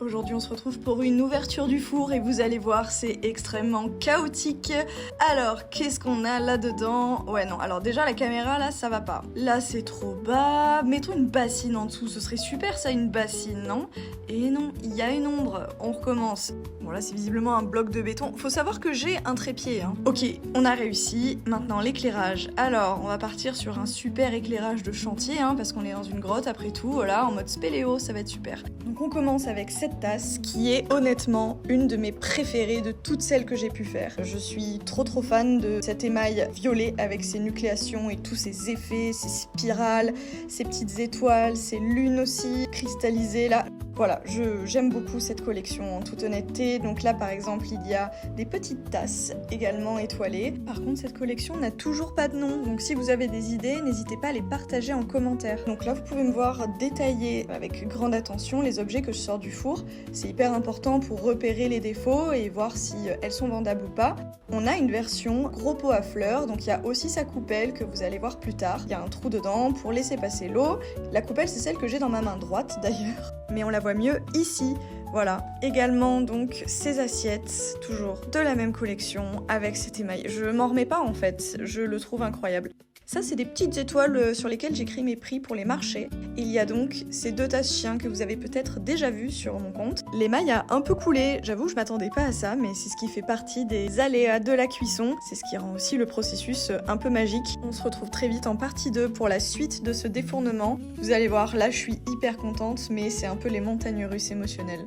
Aujourd'hui on se retrouve pour une ouverture du four et vous allez voir c'est extrêmement chaotique. Alors qu'est-ce qu'on a là-dedans? Ouais non, alors déjà la caméra là ça va pas. Là c'est trop bas, mettons une bassine en dessous, ce serait super ça une bassine non? Et non, il y a une ombre, on recommence. Bon là c'est visiblement un bloc de béton, faut savoir que j'ai un trépied hein. Ok, on a réussi, maintenant l'éclairage. Alors on va partir sur un super éclairage de chantier hein, parce qu'on est dans une grotte après tout, voilà, en mode spéléo, ça va être super. Donc on commence avec cette tasse qui est honnêtement une de mes préférées de toutes celles que j'ai pu faire. Je suis trop fan de cet émail violet avec ses nucléations et tous ses effets, ses spirales, ses petites étoiles, ses lunes aussi cristallisées là. Voilà, j'aime beaucoup cette collection en toute honnêteté. Donc là par exemple il y a des petites tasses également étoilées. Par contre cette collection n'a toujours pas de nom, donc si vous avez des idées, n'hésitez pas à les partager en commentaire. Donc là vous pouvez me voir détailler avec grande attention les objets que je sors du four. C'est hyper important pour repérer les défauts et voir si elles sont vendables ou pas. On a une version gros pot à fleurs, donc il y a aussi sa coupelle que vous allez voir plus tard. Il y a un trou dedans pour laisser passer l'eau. La coupelle c'est celle que j'ai dans ma main droite d'ailleurs, mais on la voit mieux ici. Voilà, également donc ces assiettes, toujours de la même collection avec cet émail. Je m'en remets pas en fait, je le trouve incroyable. Ça c'est des petites étoiles sur lesquelles j'écris mes prix pour les marchés. Il y a donc ces deux tasses chiens que vous avez peut-être déjà vues sur mon compte. L'émail a un peu coulé, j'avoue je m'attendais pas à ça, mais c'est ce qui fait partie des aléas de la cuisson. C'est ce qui rend aussi le processus un peu magique. On se retrouve très vite en partie 2 pour la suite de ce défournement. Vous allez voir, là je suis hyper contente, mais c'est un peu les montagnes russes émotionnelles.